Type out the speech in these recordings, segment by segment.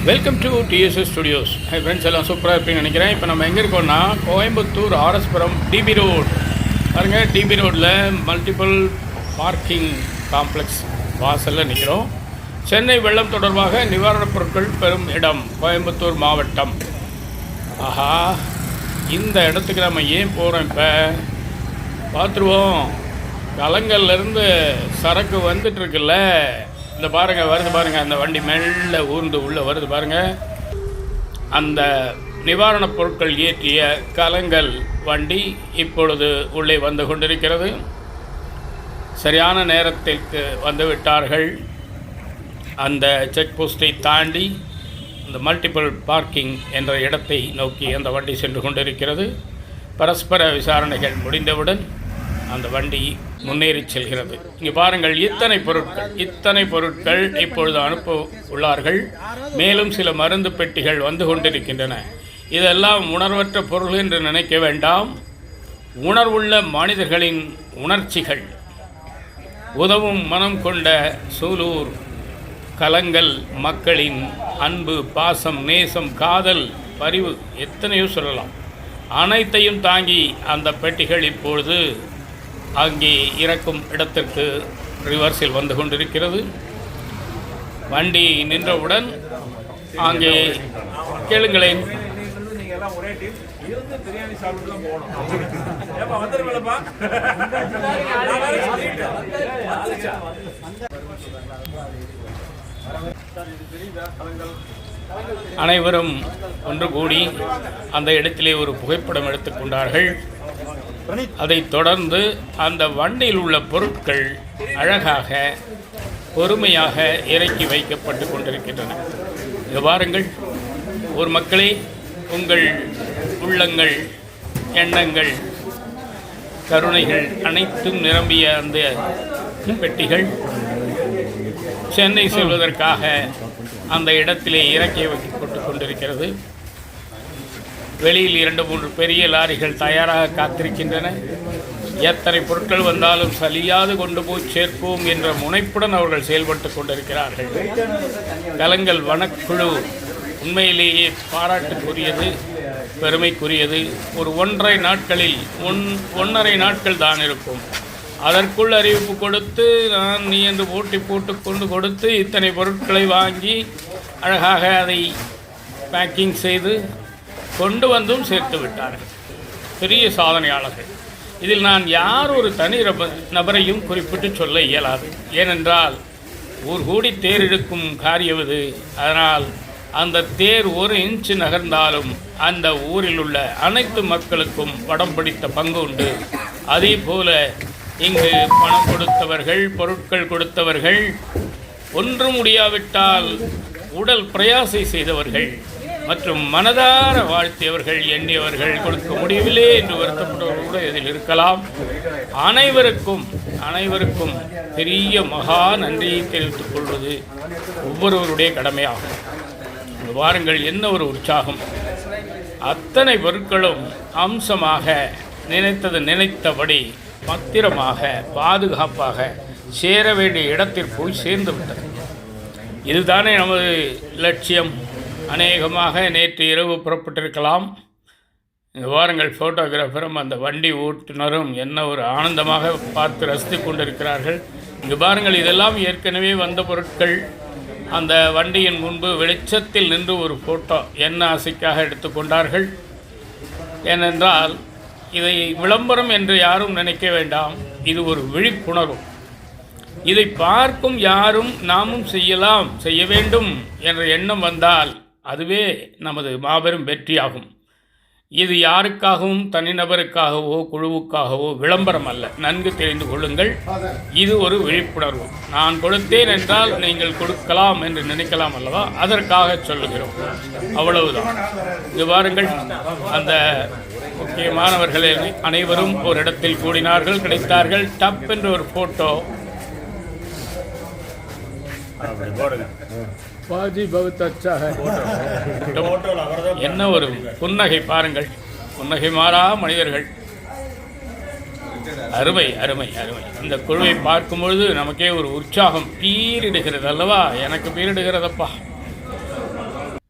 Welcome to TDS studios. Hi friends, எல்லாம் சூப்பராக இருப்பீங்கன்னு நினைக்கிறேன். இப்போ நம்ம எங்கே இருக்கோம்னா கோயம்புத்தூர் ஆர்எஸ்புரம் டிபி ரோடு பாருங்கள். டிபி ரோடில் மல்டிபிள் பார்க்கிங் காம்ப்ளெக்ஸ் வாசலில் நிற்கிறோம். சென்னை வெள்ளம் தொடர்பாக நிவாரணப் பொருட்கள் பெறும் இடம் கோயம்புத்தூர் மாவட்டம். ஆஹா, இந்த இடத்துக்கு நம்ம ஏன் போகிறோம்? இப்போ பார்த்துருவோம். கலங்கள்லேருந்து சரக்கு வந்துட்டுருக்குல்ல, இந்த பாருங்கள், வருது பாருங்கள். அந்த வண்டி மெல்ல ஊர்ந்து உள்ளே வருது பாருங்கள். அந்த நிவாரணப் பொருட்கள் ஏற்றிய கலங்கல் வண்டி இப்பொழுது உள்ளே வந்து கொண்டிருக்கிறது. சரியான நேரத்திற்கு வந்து விட்டார்கள். அந்த செக் போஸ்ட்டை தாண்டி அந்த மல்டிபிள் பார்க்கிங் என்ற இடத்தை நோக்கி அந்த வண்டி சென்று கொண்டிருக்கிறது. பரஸ்பர விசாரணைகள் முடிந்தவுடன் அந்த வண்டி முன்னேறி செல்கிறது. இங்கே பாருங்கள், இத்தனை பொருட்கள் இப்பொழுது அனுப்ப உள்ளார்கள். மேலும் சில மருந்து பெட்டிகள் வந்து கொண்டிருக்கின்றன. இதெல்லாம் உணர்வற்ற பொருள் என்று நினைக்க வேண்டாம். உணர்வுள்ள மனிதர்களின் உணர்ச்சிகள், உதவும் மனம் கொண்ட சூலூர் கலங்கல் மக்களின் அன்பு, பாசம், நேசம், காதல், பரிவு, எத்தனையோ சொல்லலாம். அனைத்தையும் தாங்கி அந்த பெட்டிகள் இப்பொழுது அங்கே இறக்கும் இடத்திற்கு ரிவர்ஸில் வந்து கொண்டிருக்கிறது. வண்டி நின்றவுடன் அங்கே கேளுங்களேன். அனைவரும் ஒன்று கூடி அந்த இடத்திலே ஒரு புகைப்படம் எடுத்துக்கொண்டார்கள். அதைத் தொடர்ந்து அந்த வண்டியில் உள்ள பொருட்கள் அழகாக பொறுமையாக இறக்கி வைக்கப்பட்டு கொண்டிருக்கின்றன. இது பாருங்கள், ஒரு மக்களே, உங்கள் உள்ளங்கள், எண்ணங்கள், கருணைகள் அனைத்தும் நிரம்பிய அந்த பெட்டிகள் சென்னை செல்வதற்காக அந்த இடத்திலே இறக்கி வைக்கப்பட்டு கொண்டிருக்கிறது. வெளியில் 2-3 பெரிய லாரிகள் தயாராக காத்திருக்கின்றன. எத்தனை பொருட்கள் வந்தாலும் சலியாது கொண்டு போய் சேர்ப்போம் என்ற முனைப்புடன் அவர்கள் செயல்பட்டு கொண்டிருக்கிறார்கள். கலங்கல் வனக்குழு உண்மையிலேயே பாராட்டுக்குரியது, பெருமைக்குரியது. ஒரு 1.5 நாட்கள் தான் இருக்கும். அதற்குள் அறிவிப்பு கொடுத்து நீ என்று போட்டு கொடுத்து இத்தனை பொருட்களை வாங்கி அழகாக அதை பேக்கிங் செய்து கொண்டு வந்தும் சேர்த்து விட்டார்கள். பெரிய சாதனையாளர்கள். இதில் நான் யார் ஒரு தனி நபரையும் குறிப்பிட்டு சொல்ல இயலாது. ஏனென்றால் ஊர் கூடி தேர் இழுக்கும் காரியம் இது. அதனால் அந்த தேர் 1 இன்ச்சு நகர்ந்தாலும் அந்த ஊரில் உள்ள அனைத்து மக்களுக்கும் படம் பிடித்த பங்கு உண்டு. அதே போல இங்கு பணம் கொடுத்தவர்கள், பொருட்கள் கொடுத்தவர்கள், ஒன்று முடியாவிட்டால் உடல் பிரயாசை செய்தவர்கள் மற்றும் மனதார வாழ்த்தியவர்கள், எண்ணியவர்கள், கொடுக்க முடியவில்லை என்று வருத்தப்பட்டவர்கள் கூட இதில் இருக்கலாம். அனைவருக்கும் பெரிய மகா நன்றியை தெரிவித்துக் கொள்வது ஒவ்வொருவருடைய கடமையாகும். வாருங்கள், என்ன ஒரு உற்சாகம்! அத்தனை பொருட்களும் அம்சமாக நினைத்தபடி பத்திரமாக பாதுகாப்பாக சேர வேண்டிய இடத்தில் போய் சேர்ந்து விட்டது. இதுதானே நமது லட்சியம். அநேகமாக நேற்று இரவு புறப்பட்டிருக்கலாம். இங்கே வாருங்கள், ஃபோட்டோகிராஃபரும் அந்த வண்டி ஓட்டுநரும் என்ன ஒரு ஆனந்தமாக பார்த்து ரசித்து கொண்டிருக்கிறார்கள். இங்கே பாருங்கள், இதெல்லாம் ஏற்கனவே வந்த பொருட்கள். அந்த வண்டியின் முன்பு வெளிச்சத்தில் நின்று ஒரு ஃபோட்டோ என்ன ஆசைக்காக எடுத்துக்கொண்டார்கள். ஏனென்றால் இதை விளம்பரம் என்று யாரும் நினைக்க வேண்டாம். இது ஒரு விழிப்புணர்வு. இதை பார்க்கும் யாரும் நாமும் செய்ய வேண்டும் என்ற எண்ணம் வந்தால் அதுவே நமது மாபெரும் வெற்றியாகும். இது யாருக்காகவும் தனிநபருக்காகவோ குழுவுக்காகவோ விளம்பரம் அல்ல. நன்கு தெரிந்து கொள்ளுங்கள், இது ஒரு விழிப்புணர்வு. நான் கொடுத்தேன் என்றால் நீங்கள் கொடுக்கலாம் என்று நினைக்கலாம் அல்லவா? அதற்காக சொல்லுகிறோம், அவ்வளவுதான். இது பாருங்கள், அந்த முக்கியமானவர்கள் அனைவரும் ஒரு இடத்தில் கூடினார்கள், கிடைத்தார்கள். டப் என்ற ஒரு ஃபோட்டோ. என்ன ஒரு புன்னகை பாருங்கள், புன்னகை மாறா மனிதர்கள். அருமை அருமை அருமை. இந்த குழுவை பார்க்கும் பொழுது நமக்கே ஒரு உற்சாகம் பீரிடுகிறது அல்லவா? எனக்கு பீரிடுகிறதப்பா.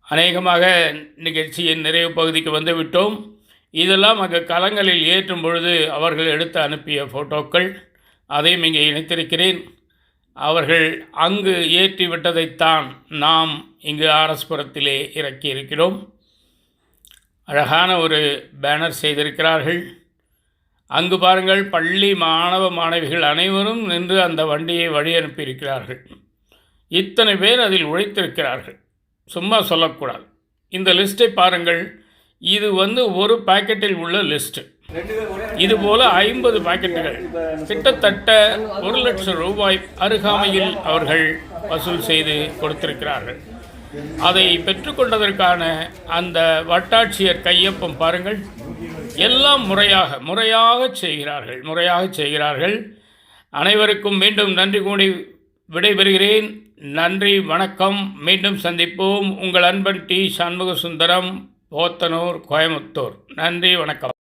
அநேகமாக நிகழ்ச்சியின் நிறைவு பகுதிக்கு வந்துவிட்டோம். இதெல்லாம் அங்கு களங்களில் ஏற்றும் பொழுது அவர்கள் எடுத்து அனுப்பிய ஃபோட்டோக்கள், அதையும் இங்கே இணைத்திருக்கிறேன். அவர்கள் அங்கு ஏற்றி விட்டதைத்தான் நாம் இங்கு ஆர்எஸ்புரத்திலே இறக்கியிருக்கிறோம். அழகான ஒரு பேனர் செய்திருக்கிறார்கள். அங்கு பாருங்கள், பள்ளி மாணவ மாணவிகள் அனைவரும் நின்று அந்த வண்டியை வழி அனுப்பியிருக்கிறார்கள். இத்தனை பேர் அதில் உழைத்திருக்கிறார்கள், சும்மா சொல்லக்கூடாது. இந்த லிஸ்ட்டை பாருங்கள். இது ஒரு பாக்கெட்டில் உள்ள லிஸ்ட்டு. இதுபோல் 50 பாக்கெட்டுகள், கிட்டத்தட்ட 1 லட்சம் ரூபாய் அருகாமையில் அவர்கள் வசூல் செய்து கொடுத்திருக்கிறார்கள். அதை பெற்றுக்கொண்டதற்கான அந்த வட்டாட்சியர் கையொப்பம் பாருங்கள். எல்லாம் முறையாக செய்கிறார்கள். அனைவருக்கும் மீண்டும் நன்றி கூடி விடைபெறுகிறேன். நன்றி, வணக்கம். மீண்டும் சந்திப்போம். உங்கள் அன்பன் டி. சண்முக சுந்தரம், போத்தனூர், கோயமுத்தூர். நன்றி, வணக்கம்.